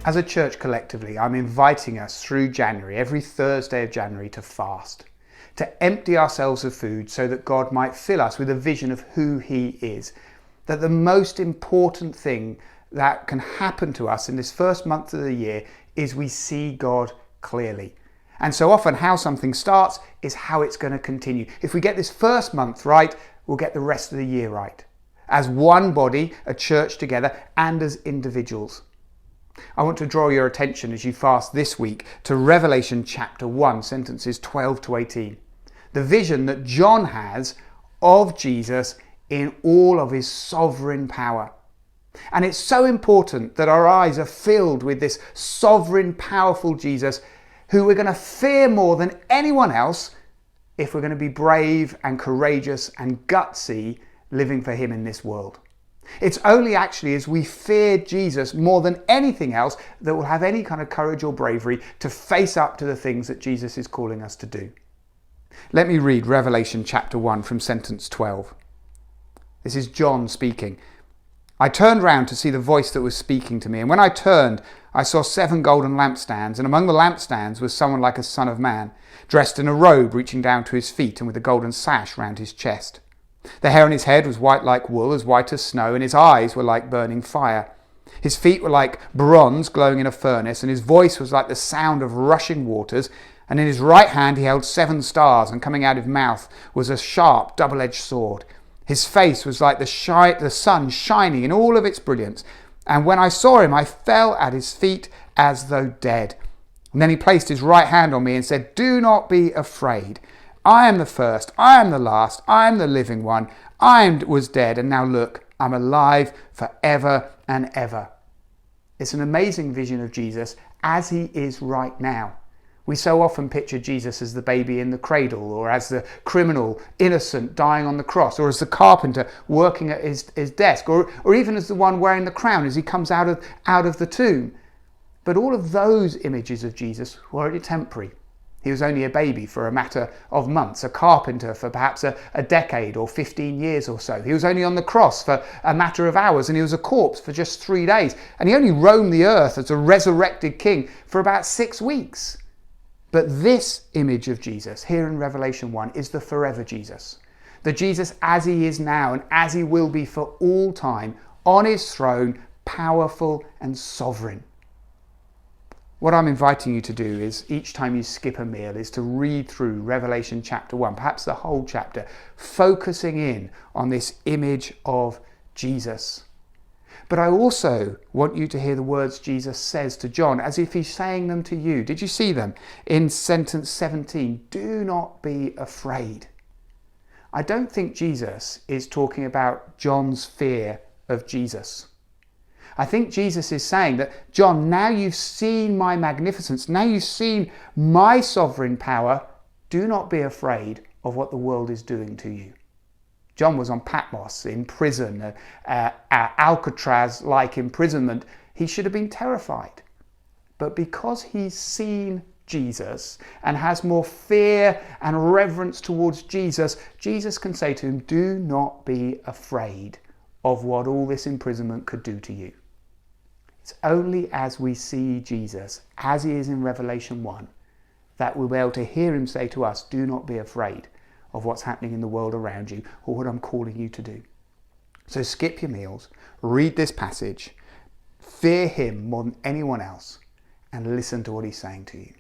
As a church collectively, I'm inviting us through January, every Thursday of January, to fast, to empty ourselves of food so that God might fill us with a vision of who He is. That the most important thing that can happen to us in this first month of the year is we see God clearly. And so often how something starts is how it's going to continue. If we get this first month right, we'll get the rest of the year right. As one body, a church together, and as individuals. I want to draw your attention as you fast this week to Revelation chapter 1, sentences 12 to 18. The vision that John has of Jesus in all of His sovereign power. And it's so important that our eyes are filled with this sovereign, powerful Jesus who we're going to fear more than anyone else if we're going to be brave and courageous and gutsy living for Him in this world. It's only actually as we fear Jesus more than anything else that we'll have any kind of courage or bravery to face up to the things that Jesus is calling us to do. Let me read Revelation chapter 1 from sentence 12. This is John speaking. I turned round to see the voice that was speaking to me, and when I turned, I saw 7 golden lampstands, and among the lampstands was someone like a son of man, dressed in a robe reaching down to his feet and with a golden sash round his chest. The hair on his head was white like wool, as white as snow, and his eyes were like burning fire. His feet were like bronze glowing in a furnace, and his voice was like the sound of rushing waters, and in his right hand he held 7 stars, and coming out of his mouth was a sharp double-edged sword. His face was like the sun shining in all of its brilliance, and when I saw him I fell at his feet as though dead. And then he placed his right hand on me and said, "Do not be afraid. I am the first, I am the last, I am the living one. Was dead, and now look, I'm alive forever and ever." It's an amazing vision of Jesus as He is right now. We so often picture Jesus as the baby in the cradle, or as the criminal, innocent, dying on the cross, or as the carpenter working at his desk, or even as the one wearing the crown as He comes out of the tomb. But all of those images of Jesus were only temporary. He was only a baby for a matter of months, a carpenter for perhaps a decade or 15 years or so. He was only on the cross for a matter of hours, and he was a corpse for just 3 days. And he only roamed the earth as a resurrected king for about 6 weeks. But this image of Jesus here in Revelation 1 is the forever Jesus. The Jesus as He is now and as He will be for all time, on His throne, powerful and sovereign. What I'm inviting you to do is, each time you skip a meal, is to read through Revelation chapter 1, perhaps the whole chapter, focusing in on this image of Jesus. But I also want you to hear the words Jesus says to John as if He's saying them to you. Did you see them? In sentence 17, do not be afraid. I don't think Jesus is talking about John's fear of Jesus. I think Jesus is saying that, John, now you've seen my magnificence, now you've seen my sovereign power, do not be afraid of what the world is doing to you. John was on Patmos in prison, Alcatraz-like imprisonment. He should have been terrified. But because he's seen Jesus and has more fear and reverence towards Jesus, Jesus can say to him, do not be afraid of what all this imprisonment could do to you. It's only as we see Jesus, as He is in Revelation 1, that we'll be able to hear Him say to us, do not be afraid of what's happening in the world around you or what I'm calling you to do. So skip your meals, read this passage, fear Him more than anyone else, and listen to what He's saying to you.